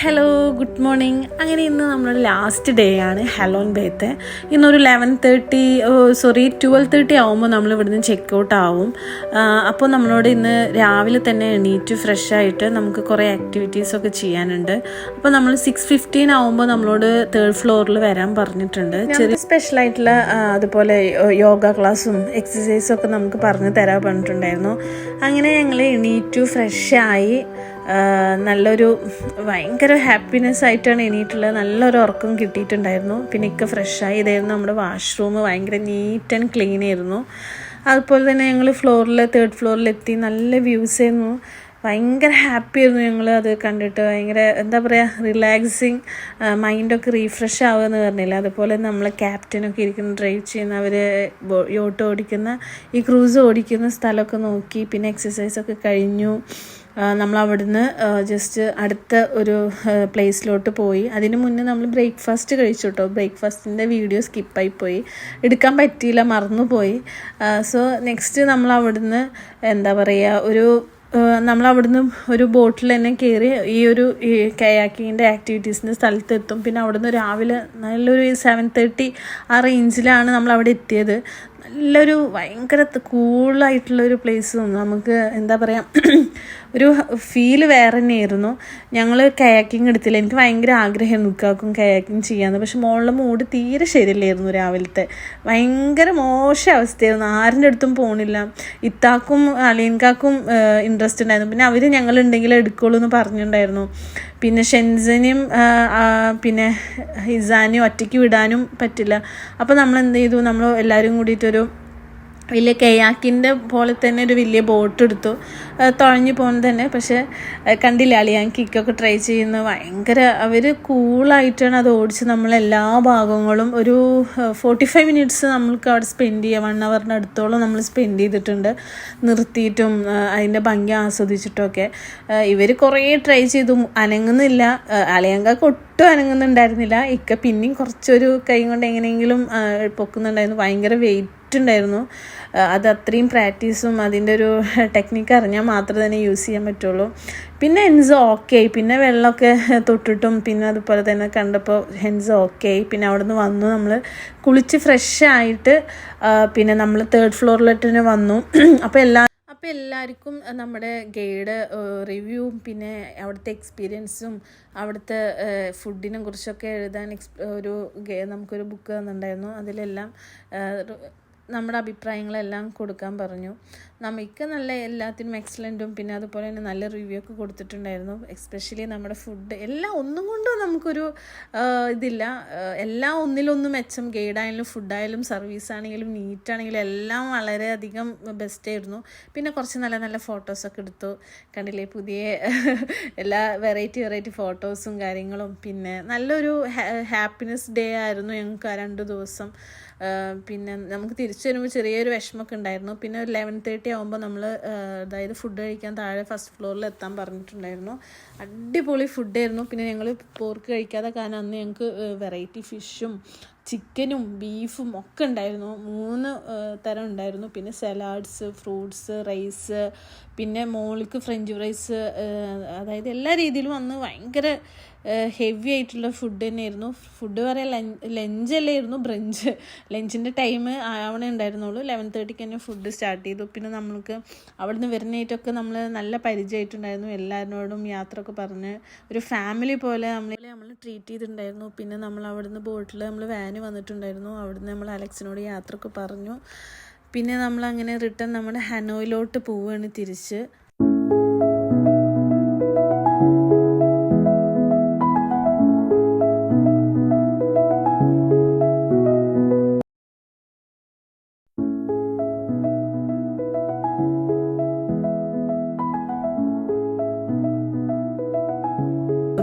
Hello good morning. അങ്ങനെ ഇന്ന് നമ്മുടെ ലാസ്റ്റ് ഡേ ആണ് ഹലോൺ ബേത്തെ. ഇന്നൊരു 12:30 ആകുമ്പോൾ നമ്മൾ ഇവിടുന്ന് ചെക്കൗട്ട് ആവും. അപ്പോൾ നമ്മളോട് ഇന്ന് രാവിലെ തന്നെ എണീറ്റ് ഫ്രഷ് ആയിട്ട് നമുക്ക് കുറേ ആക്ടിവിറ്റീസൊക്കെ ചെയ്യാനുണ്ട്. അപ്പോൾ നമ്മൾ 6:15 ആകുമ്പോൾ നമ്മളോട് 3rd ഫ്ലോറിൽ വരാൻ പറഞ്ഞിട്ടുണ്ട്. ചെറിയ സ്പെഷ്യലായിട്ടുള്ള അതുപോലെ യോഗ ക്ലാസ്സും എക്സസൈസും ഒക്കെ നമുക്ക് പറഞ്ഞു തരാൻ പറഞ്ഞിട്ടുണ്ടായിരുന്നു. അങ്ങനെ ഞങ്ങൾ എണീറ്റു ഫ്രഷായി നല്ലൊരു ഭയങ്കര ഹാപ്പിനെസ് ആയിട്ടാണ് എണീറ്റുള്ളത്. നല്ലൊരു ഉറക്കം കിട്ടിയിട്ടുണ്ടായിരുന്നു. പിന്നെ ഒക്കെ ഫ്രഷായി. ഇതായിരുന്നു നമ്മുടെ വാഷ്റൂം. ഭയങ്കര നീറ്റ് ആൻഡ് ക്ലീൻ ആയിരുന്നു. അതുപോലെ തന്നെ ഞങ്ങൾ 3rd ഫ്ലോറിലെത്തി. നല്ല വ്യൂസ് ആയിരുന്നു. ഭയങ്കര ഹാപ്പി ആയിരുന്നു ഞങ്ങൾ അത് കണ്ടിട്ട്. ഭയങ്കര എന്താ പറയുക, റിലാക്സിങ്, മൈൻഡൊക്കെ റീഫ്രഷ് ആവുകയെന്ന് പറഞ്ഞില്ല. അതുപോലെ നമ്മൾ ക്യാപ്റ്റനൊക്കെ ഇരിക്കുന്ന ഡ്രൈവ് ചെയ്യുന്ന അവർ യോട്ട് ഓടിക്കുന്ന ഈ ക്രൂസ് ഓടിക്കുന്ന സ്ഥലമൊക്കെ നോക്കി. പിന്നെ എക്സസൈസൊക്കെ കഴിഞ്ഞു. നമ്മൾ അവിടുന്ന് ജസ്റ്റ് അടുത്ത ഒരു പ്ലേസിലോട്ട് പോയി. അതിന് മുന്നേ നമ്മൾ ബ്രേക്ക്ഫാസ്റ്റ് കഴിച്ചു കേട്ടോ. ബ്രേക്ക്ഫാസ്റ്റിൻ്റെ വീഡിയോ സ്കിപ്പായിപ്പോയി, എടുക്കാൻ പറ്റിയില്ല, മറന്നുപോയി. സോ നെക്സ്റ്റ് നമ്മൾ അവിടുന്ന് എന്താ പറയുക, നമ്മളവിടുന്ന് ഒരു ബോട്ടിൽ തന്നെ കയറി ഈ കയാക്കിങ്ങിൻ്റെ ആക്ടിവിറ്റീസിൻ്റെ സ്ഥലത്തെത്തും. പിന്നെ അവിടുന്ന് രാവിലെ നല്ലൊരു 7:30 ആ റേഞ്ചിലാണ് നമ്മളവിടെ എത്തിയത്. നല്ലൊരു ഭയങ്കര കൂളായിട്ടുള്ളൊരു പ്ലേസും നമുക്ക് എന്താ പറയുക, ഒരു ഫീല് വേറെ തന്നെയായിരുന്നു. ഞങ്ങൾ കയാക്കിങ് എടുത്തില്ല. എനിക്ക് ഭയങ്കര ആഗ്രഹമായിരുന്നു ഇക്കാക്കും കയാക്കിങ് ചെയ്യാമെന്ന്. പക്ഷെ മോളുടെ മൂഡ് തീരെ ശരിയല്ലായിരുന്നു. രാവിലത്തെ ഭയങ്കര മോശം അവസ്ഥയായിരുന്നു. ആരുടെ അടുത്തും പോകണില്ല. ഇത്താക്കും അലീൻകാക്കും ഇൻട്രസ്റ്റ് ഉണ്ടായിരുന്നു. പിന്നെ അവർ ഞങ്ങളുണ്ടെങ്കിൽ എടുക്കുള്ളൂ എന്ന് പറഞ്ഞിട്ടുണ്ടായിരുന്നു. പിന്നെ ഷെൻസനെയും പിന്നെ ഹിസാനെയും ഒറ്റയ്ക്ക് വിടാനും പറ്റില്ല. അപ്പോൾ നമ്മൾ എന്ത് ചെയ്തു, നമ്മൾ എല്ലാവരും കൂടിയിട്ടൊരു വലിയ കയാക്കിൻ്റെ പോലെ തന്നെ ഒരു വലിയ ബോട്ട് എടുത്തു. തുഴഞ്ഞു പോകുന്നത് തന്നെ. പക്ഷേ കണ്ടില്ല, അളിയാൻ കിക്കൊക്കെ ട്രൈ ചെയ്യുന്നത് ഭയങ്കര അവർ കൂളായിട്ടാണ് അത് ഓടിച്ച് നമ്മളെല്ലാ ഭാഗങ്ങളും ഒരു 45 മിനിറ്റ്സ് നമ്മൾക്ക് അവിടെ സ്പെൻഡ് ചെയ്യാം. 1 അവറിൻ്റെ അടുത്തോളം നമ്മൾ സ്പെൻഡ് ചെയ്തിട്ടുണ്ട്, നിർത്തിയിട്ടും അതിൻ്റെ ഭംഗി ആസ്വദിച്ചിട്ടൊക്കെ. ഇവർ കുറേ ട്രൈ ചെയ്തു, അനങ്ങുന്നില്ല. അളിയാങ്കാക്ക് ഒട്ടും അനങ്ങുന്നുണ്ടായിരുന്നില്ല. ഇക്ക പിന്നെയും കുറച്ചൊരു കൈ കൊണ്ട് എങ്ങനെയെങ്കിലും പൊക്കുന്നുണ്ടായിരുന്നു. ഭയങ്കര വെയിറ്റ് ഉണ്ടായിരുന്നു. അത് അത്രയും പ്രാക്ടീസും അതിൻ്റെ ഒരു ടെക്നിക്ക് അറിഞ്ഞാൽ മാത്രമേ തന്നെ യൂസ് ചെയ്യാൻ പറ്റുള്ളൂ. പിന്നെ ഹെൻസ് ഓക്കെ ആയി. പിന്നെ വെള്ളമൊക്കെ തൊട്ടിട്ടും പിന്നെ അതുപോലെ തന്നെ കണ്ടപ്പോൾ ഹെൻസ് ഓക്കെ ആയി. പിന്നെ അവിടെ നിന്ന് വന്നു, നമ്മൾ കുളിച്ച് ഫ്രഷായിട്ട് പിന്നെ നമ്മൾ 3rd ഫ്ലോറിലോട്ട് വന്നു. അപ്പോൾ എല്ലാവർക്കും നമ്മുടെ ഗൈഡ് റിവ്യൂവും പിന്നെ അവിടുത്തെ എക്സ്പീരിയൻസും അവിടുത്തെ ഫുഡിനെ കുറിച്ചൊക്കെ എഴുതാൻ നമുക്കൊരു ബുക്ക് തന്നിട്ടുണ്ടായിരുന്നു. അതിലെല്ലാം നമ്മുടെ അഭിപ്രായങ്ങളെല്ലാം കൊടുക്കാൻ പറഞ്ഞു. നമുക്ക് നല്ല എല്ലാത്തിനും എക്സലൻറ്റും പിന്നെ അതുപോലെ തന്നെ നല്ല റിവ്യൂ ഒക്കെ കൊടുത്തിട്ടുണ്ടായിരുന്നു. എസ്പെഷ്യലി നമ്മുടെ ഫുഡ് എല്ലാം ഒന്നും കൊണ്ടും നമുക്കൊരു ഇതില്ല. എല്ലാം ഒന്നിലൊന്നും മെച്ചം. ഗൈഡായാലും ഫുഡായാലും സർവീസാണെങ്കിലും നീറ്റാണെങ്കിലും എല്ലാം വളരെയധികം ബെസ്റ്റായിരുന്നു. പിന്നെ കുറച്ച് നല്ല നല്ല ഫോട്ടോസൊക്കെ എടുത്തു. കണ്ടില്ലേ, പുതിയ എല്ലാ വെറൈറ്റി ഫോട്ടോസും കാര്യങ്ങളും. പിന്നെ നല്ലൊരു ഹാപ്പിനെസ് ഡേ ആയിരുന്നു ഞങ്ങൾക്ക് ആ 2 ദിവസം. പിന്നെ നമുക്ക് തിരിച്ചു വരുമ്പോൾ ചെറിയൊരു വിഷമമൊക്കെ ഉണ്ടായിരുന്നു. പിന്നെ ഒരു 11:30 ആകുമ്പോൾ നമ്മൾ അതായത് ഫുഡ് കഴിക്കാൻ താഴെ 1st ഫ്ലോറിൽ എത്താൻ പറഞ്ഞിട്ടുണ്ടായിരുന്നു. അടിപൊളി ഫുഡായിരുന്നു. പിന്നെ ഞങ്ങൾ പോർക്ക് കഴിക്കാതെ കാരണം അന്ന് ഞങ്ങൾക്ക് വെറൈറ്റി ഫിഷും ചിക്കനും ബീഫും ഒക്കെ ഉണ്ടായിരുന്നു. 3 തരം ഉണ്ടായിരുന്നു. പിന്നെ സലാഡ്സ്, ഫ്രൂട്ട്സ്, റൈസ്, പിന്നെ മോൾക്ക് ഫ്രഞ്ച് ഫ്രൈസ്, അതായത് എല്ലാ രീതിയിലും അന്ന് ഭയങ്കര ഹെവി ആയിട്ടുള്ള ഫുഡ് തന്നെയായിരുന്നു. ഫുഡ് പറയാൻ ലഞ്ചല്ലായിരുന്നു, ബ്രഞ്ച്. ലഞ്ചിൻ്റെ ടൈം ആവണേ ഉണ്ടായിരുന്നുള്ളൂ. 11:30 തന്നെ ഫുഡ് സ്റ്റാർട്ട് ചെയ്തു. പിന്നെ നമ്മൾക്ക് അവിടെ നിന്ന് വരുന്നതായിട്ടൊക്കെ നമ്മൾ നല്ല പരിചയമായിട്ടുണ്ടായിരുന്നു. എല്ലാവരോടും യാത്രയൊക്കെ പറഞ്ഞ് ഒരു ഫാമിലി പോലെ നമ്മൾ ട്രീറ്റ് ചെയ്തിട്ടുണ്ടായിരുന്നു. പിന്നെ നമ്മൾ അവിടെ നിന്ന് ബോട്ടിൽ നമ്മൾ വാന് വന്നിട്ടുണ്ടായിരുന്നു. അവിടെ നിന്ന് നമ്മൾ അലക്സിനോട് യാത്രയൊക്കെ പറഞ്ഞു. പിന്നെ നമ്മളങ്ങനെ റിട്ടേൺ നമ്മുടെ ഹനോയിലോട്ട് പോവുകയാണ് തിരിച്ച്.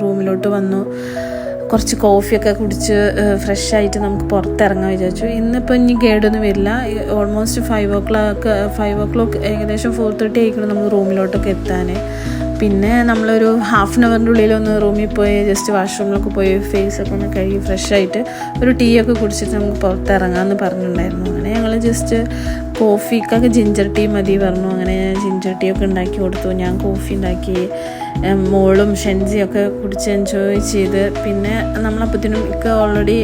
റൂമിലോട്ട് വന്നു, കുറച്ച് കോഫിയൊക്കെ കുടിച്ച് ഫ്രഷായിട്ട് നമുക്ക് പുറത്തിറങ്ങാൻ വിചാരിച്ചു. ഇന്നിപ്പോൾ ഇനി ഗൈഡൊന്നും വരില്ല. ഓൾമോസ്റ്റ് 5 o'clock ഏകദേശം 4:30 ആയിക്കണം നമുക്ക് റൂമിലോട്ടൊക്കെ എത്താൻ. പിന്നെ നമ്മളൊരു ½ an hourൻ്റെ ഉള്ളിലൊന്ന് റൂമിൽ പോയി ജസ്റ്റ് വാഷ്റൂമിലൊക്കെ പോയി ഫേസൊക്കെ ഒന്ന് കഴുകി ഫ്രഷായിട്ട് ഒരു ടീ ഒക്കെ കുടിച്ചിട്ട് നമുക്ക് പുറത്തിറങ്ങാമെന്ന് പറഞ്ഞിട്ടുണ്ടായിരുന്നു. അങ്ങനെ ഞങ്ങൾ ജസ്റ്റ് കോഫിക്കൊക്കെ ജിഞ്ചർ ടീ മതി പറഞ്ഞു. അങ്ങനെ ജിഞ്ചർ ടീ ഒക്കെ ഉണ്ടാക്കി കൊടുത്തു. ഞാൻ കോഫി ഉണ്ടാക്കി. മോളും ഷെൻജിയൊക്കെ കുടിച്ച് എൻജോയ് ചെയ്ത്. പിന്നെ നമ്മളപ്പോഴത്തേനും ഓൾറെഡി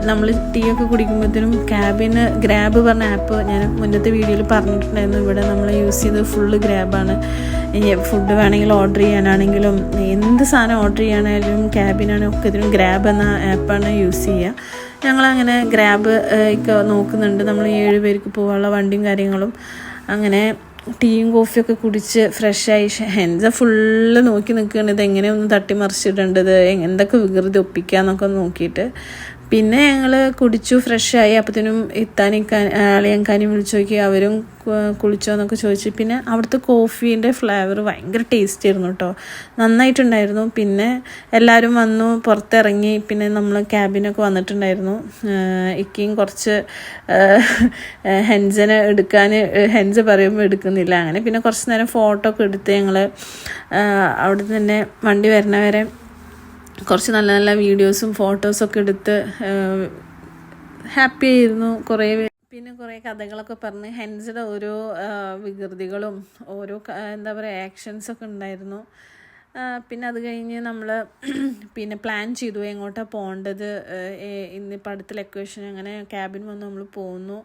നമ്മൾ ടീ ഒക്കെ കുടിക്കുമ്പോഴത്തേനും ക്യാബിന് ഗ്രാബ് പറഞ്ഞ ആപ്പ് ഞാൻ മുന്നത്തെ വീഡിയോയിൽ പറഞ്ഞിട്ടുണ്ടായിരുന്നു. ഇവിടെ നമ്മൾ യൂസ് ചെയ്ത് ഫുള്ള് ഗ്രാബാണ്. ഫുഡ് വേണമെങ്കിൽ ഓർഡർ ചെയ്യാനാണെങ്കിലും എന്ത് സാധനം ഓർഡർ ചെയ്യാനായാലും ക്യാബിനാണെങ്കിലും ഒക്കെ ഇതിനും ഗ്രാബ് എന്ന ആപ്പാണ് യൂസ് ചെയ്യുക. ഞങ്ങളങ്ങനെ ഗ്രാബ് ഒക്കെ നോക്കുന്നുണ്ട്. നമ്മൾ 7 പേർക്ക് പോകാനുള്ള വണ്ടിയും കാര്യങ്ങളും. അങ്ങനെ ടീയും കോഫിയൊക്കെ കുടിച്ച് ഫ്രഷായി. ഹെൻസ ഫുള്ള് നോക്കി നിൽക്കുകയാണ്, ഇതെങ്ങനെ ഒന്ന് തട്ടിമറിച്ചിടേണ്ടത്, എന്തൊക്കെ വികൃതി ഒപ്പിക്കാന്നൊക്കെ നോക്കിയിട്ട്. പിന്നെ ഞങ്ങൾ കുടിച്ചു ഫ്രഷായി. അപ്പോഴത്തേനും അളിയങ്കാനും വിളിച്ചു നോക്കി, അവരും കുളിച്ചോ എന്നൊക്കെ ചോദിച്ചു. പിന്നെ അവിടുത്തെ കോഫീൻ്റെ ഫ്ലേവർ ഭയങ്കര ടേസ്റ്റ് ആയിരുന്നു കേട്ടോ, നന്നായിട്ടുണ്ടായിരുന്നു. പിന്നെ എല്ലാവരും വന്നു, പുറത്തിറങ്ങി. പിന്നെ നമ്മൾ ക്യാബിനൊക്കെ വന്നിട്ടുണ്ടായിരുന്നു. ഇക്കയും കുറച്ച് ഹെൻസനെ എടുക്കാൻ ഹെൻസ പറയുമ്പോൾ എടുക്കുന്നില്ല. അങ്ങനെ പിന്നെ കുറച്ച് നേരം ഫോട്ടോ ഒക്കെ എടുത്ത് ഞങ്ങൾ അവിടെ തന്നെ വണ്ടി വരണവരെ കുറച്ച് നല്ല നല്ല വീഡിയോസും ഫോട്ടോസൊക്കെ എടുത്ത് ഹാപ്പി ആയിരുന്നു. പിന്നെ കുറേ കഥകളൊക്കെ പറഞ്ഞ് ഹെൻസിയുടെ ഓരോ വികൃതികളും ഓരോ എന്താ പറയുക ആക്ഷൻസൊക്കെ ഉണ്ടായിരുന്നു. പിന്നെ അത് കഴിഞ്ഞ് നമ്മൾ പിന്നെ പ്ലാൻ ചെയ്തു എങ്ങോട്ടാണ് പോകേണ്ടത്. ഇന്നിപ്പോൾ അടുത്ത ലൊക്കേഷൻ അങ്ങനെ ക്യാബിൻ വന്ന് നമ്മൾ പോന്നു.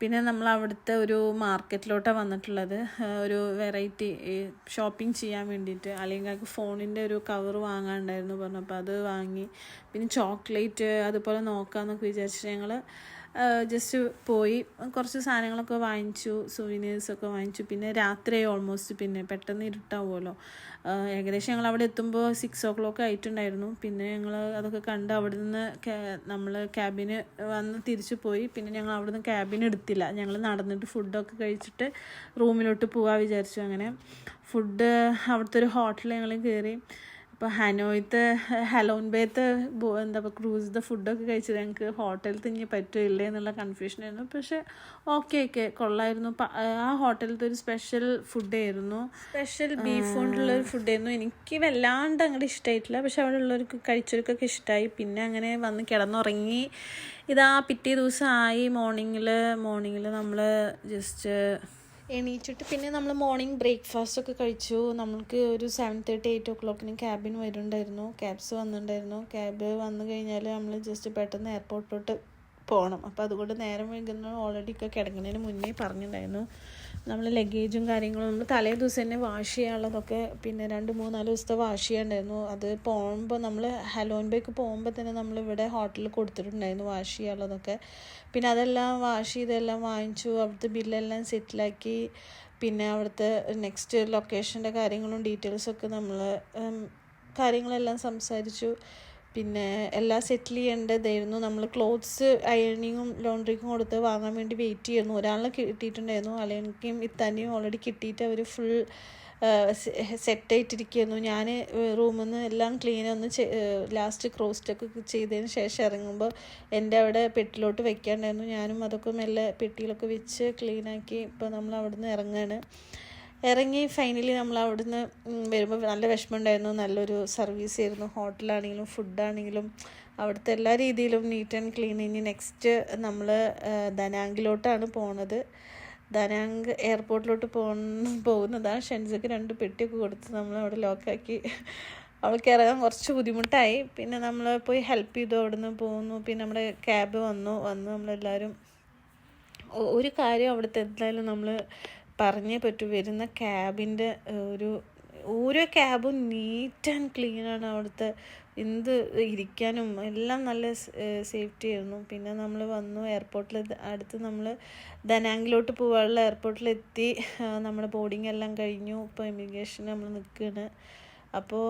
പിന്നെ നമ്മൾ അവിടുത്തെ ഒരു മാർക്കറ്റിലോട്ടാണ് വന്നിട്ടുള്ളത്, ഒരു വെറൈറ്റി ഷോപ്പിംഗ് ചെയ്യാൻ വേണ്ടിയിട്ട്. അല്ലെങ്കിൽ ഫോണിൻ്റെ ഒരു കവർ വാങ്ങാനുണ്ടായിരുന്നു പറഞ്ഞപ്പോൾ അത് വാങ്ങി. പിന്നെ ചോക്ലേറ്റ് അതുപോലെ നോക്കാമെന്നൊക്കെ വിചാരിച്ചിട്ട് ഞങ്ങൾ ജസ്റ്റ് പോയി കുറച്ച് സാധനങ്ങളൊക്കെ വാങ്ങിച്ചു, സുവനീഴ്സൊക്കെ വാങ്ങിച്ചു. പിന്നെ രാത്രി ഓൾമോസ്റ്റ്, പിന്നെ പെട്ടെന്ന് ഇരുട്ടാവുമല്ലോ. ഏകദേശം ഞങ്ങൾ അവിടെ എത്തുമ്പോൾ 6 o'clock ആയിട്ടുണ്ടായിരുന്നു. പിന്നെ ഞങ്ങൾ അതൊക്കെ കണ്ട് അവിടെ നിന്ന് നമ്മൾ ക്യാബിന് വന്ന് തിരിച്ചു പോയി. പിന്നെ ഞങ്ങൾ അവിടെ നിന്ന് ക്യാബിന് എടുത്തില്ല, ഞങ്ങൾ നടന്നിട്ട് ഫുഡൊക്കെ കഴിച്ചിട്ട് റൂമിലോട്ട് പോകാൻ വിചാരിച്ചു. അങ്ങനെ ഫുഡ് അവിടുത്തെ ഒരു ഹോട്ടലിൽ ഞങ്ങൾ കയറി. അപ്പോൾ ഹനോയിത്തെ ഹലോൺ ബേത്തെ എന്താ പറയുക ക്രൂസിൻ്റെ ഫുഡൊക്കെ കഴിച്ചത് ഞങ്ങൾക്ക് ഹോട്ടലിൽ തന്നെ പറ്റില്ലേ എന്നുള്ള കൺഫ്യൂഷനായിരുന്നു. പക്ഷേ ഓക്കെ കൊള്ളായിരുന്നു. ആ ഹോട്ടലിലത്തെ ഒരു സ്പെഷ്യൽ ഫുഡായിരുന്നു, സ്പെഷ്യൽ ബീഫ് കൊണ്ടുള്ളൊരു ഫുഡായിരുന്നു. എനിക്ക് വല്ലാണ്ട് അങ്ങോട്ട് ഇഷ്ടമായിട്ടില്ല, പക്ഷെ അവിടെ ഉള്ളവർക്ക് കഴിച്ചവർക്കൊക്കെ ഇഷ്ടമായി. പിന്നെ അങ്ങനെ വന്ന് കിടന്നുറങ്ങി. ഇതാ പിറ്റേ ദിവസമായി. മോർണിംഗിൽ നമ്മൾ ജസ്റ്റ് എണീച്ചിട്ട് പിന്നെ നമ്മൾ മോർണിംഗ് ബ്രേക്ക്ഫാസ്റ്റൊക്കെ കഴിച്ചു. നമ്മൾക്ക് ഒരു 7:30 8 o'clock ക്യാബിന് വരുന്നുണ്ടായിരുന്നു, ക്യാബ്സ് വന്നിട്ടുണ്ടായിരുന്നു. ക്യാബ് വന്നു കഴിഞ്ഞാൽ നമ്മൾ ജസ്റ്റ് പെട്ടെന്ന് എയർപോർട്ടിലോട്ട് പോകണം. അപ്പോൾ അതുകൊണ്ട് നേരം വൈകുന്ന ഓൾറെഡി ഒക്കെ കിടക്കുന്നതിന് മുന്നേ പറഞ്ഞിട്ടുണ്ടായിരുന്നു. നമ്മൾ ലഗേജും കാര്യങ്ങളും നമ്മൾ തലേ ദിവസം തന്നെ വാഷ് ചെയ്യാനുള്ളതൊക്കെ പിന്നെ 2-3-4 ദിവസത്തെ വാഷ് ചെയ്യാനുണ്ടായിരുന്നു. അത് പോകുമ്പോൾ നമ്മൾ ഹലോൺ ബേക്ക് പോകുമ്പോൾ തന്നെ നമ്മളിവിടെ ഹോട്ടലിൽ കൊടുത്തിട്ടുണ്ടായിരുന്നു വാഷ് ചെയ്യാനുള്ളതൊക്കെ. പിന്നെ അതെല്ലാം വാഷ് ചെയ്തെല്ലാം വാങ്ങിച്ചു. അവിടുത്തെ ബില്ലെല്ലാം സെറ്റിലാക്കി. പിന്നെ അവിടുത്തെ നെക്സ്റ്റ് ലൊക്കേഷൻ്റെ കാര്യങ്ങളും ഡീറ്റെയിൽസൊക്കെ നമ്മൾ കാര്യങ്ങളെല്ലാം സംസാരിച്ചു. പിന്നെ എല്ലാം സെറ്റിൽ ചെയ്യേണ്ടതായിരുന്നു. നമ്മൾ ക്ലോത്ത്സ് അയണിങ്ങും ലോണ്ട്രിക്കും കൊടുത്ത് വാങ്ങാൻ വേണ്ടി വെയിറ്റ് ചെയ്യുന്നു. ഒരാളെ കിട്ടിയിട്ടുണ്ടായിരുന്നു, അലയൻക്കും ഇത്താനെയും ഓൾറെഡി കിട്ടിയിട്ട് അവർ ഫുൾ സെറ്റായിട്ടിരിക്കുന്നു. ഞാൻ റൂമിൽ നിന്ന് എല്ലാം ക്ലീൻ ഒന്ന് ലാസ്റ്റ് ക്രോസ് ചെക്ക് ചെയ്തതിന് ശേഷം ഇറങ്ങുമ്പോൾ എൻ്റെ അവിടെ പെട്ടിലോട്ട് വെക്കാണ്ടായിരുന്നു. ഞാനും അതൊക്കെ മെല്ലെ പെട്ടിയിലൊക്കെ വെച്ച് ക്ലീനാക്കി ഇപ്പോൾ നമ്മൾ അവിടെ നിന്ന് ഇറങ്ങി ഫൈനലി നമ്മൾ അവിടുന്ന് വരുമ്പോൾ നല്ല വിഷമമുണ്ടായിരുന്നു. നല്ലൊരു സർവീസ് ആയിരുന്നു, ഹോട്ടലാണെങ്കിലും ഫുഡാണെങ്കിലും അവിടുത്തെ എല്ലാ രീതിയിലും നീറ്റ് ആൻഡ് ക്ലീൻ. ഇനി നെക്സ്റ്റ് നമ്മൾ ദനാങ്കിലോട്ടാണ് പോണത്. ദനാങ്ക് എയർപോർട്ടിലോട്ട് പോകുന്നതാണ്. ഷെൻസക്ക് 2 പെട്ടിയൊക്കെ കൊടുത്ത് നമ്മളവിടെ ലോക്കാക്കി. അവൾക്ക് ഇറങ്ങാൻ കുറച്ച് ബുദ്ധിമുട്ടായി. പിന്നെ നമ്മൾ പോയി ഹെൽപ്പ് ചെയ്തു, അവിടെ നിന്ന് പോകുന്നു. പിന്നെ നമ്മുടെ ക്യാബ് വന്ന് നമ്മളെല്ലാവരും ഒരു കാര്യം അവിടുത്തെ എന്തായാലും നമ്മൾ പറഞ്ഞേ പറ്റൂ. വരുന്ന ക്യാബിൻ്റെ ഓരോ ക്യാബും നീറ്റ് ആൻഡ് ക്ലീനാണ്. അവിടുത്തെ എന്ത് ഇരിക്കാനും എല്ലാം നല്ല സേഫ്റ്റി ആയിരുന്നു. പിന്നെ നമ്മൾ വന്നു എയർപോർട്ടിൽ അടുത്ത് നമ്മൾ ദനാങ്കിലോട്ട് പോകാനുള്ള എയർപോർട്ടിലെത്തി. നമ്മുടെ ബോർഡിംഗ് എല്ലാം കഴിഞ്ഞു. ഇപ്പോൾ ഇമിഗ്രേഷൻ നമ്മൾ നിൽക്കുകയാണ്. അപ്പോൾ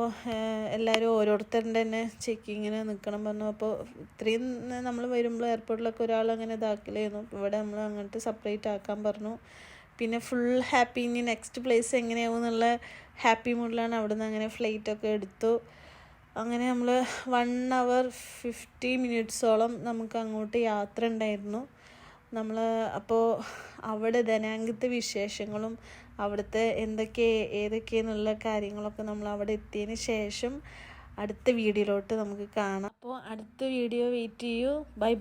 എല്ലാവരും ഓരോരുത്തരുടെ തന്നെ ചെക്കിങ്ങിന് നിൽക്കണം പറഞ്ഞു. അപ്പോൾ ഇത്രയും നമ്മൾ വരുമ്പോൾ എയർപോർട്ടിലൊക്കെ ഒരാളങ്ങനെ ഇതാക്കില്ലായിരുന്നു. ഇവിടെ നമ്മൾ അങ്ങോട്ട് സെപ്പറേറ്റ് ആക്കാൻ പറഞ്ഞു. പിന്നെ ഫുൾ ഹാപ്പി. ഇനി നെക്സ്റ്റ് പ്ലേസ് എങ്ങനെയാവും എന്നുള്ള ഹാപ്പി മൂഡിലാണ്. അവിടെ നിന്ന് അങ്ങനെ ഫ്ലൈറ്റൊക്കെ എടുത്തു. അങ്ങനെ നമ്മൾ 1 hour 50 minutes നമുക്ക് അങ്ങോട്ട് യാത്ര ഉണ്ടായിരുന്നു. നമ്മൾ അപ്പോൾ അവിടെ ദനാങ്കത്തെ വിശേഷങ്ങളും അവിടുത്തെ ഏതൊക്കെയെന്നുള്ള കാര്യങ്ങളൊക്കെ നമ്മൾ അവിടെ എത്തിയതിന് ശേഷം അടുത്ത വീഡിയോയിലോട്ട് നമുക്ക് കാണാം. അപ്പോൾ അടുത്ത വീഡിയോ വെയിറ്റ് ചെയ്യൂ. ബൈ.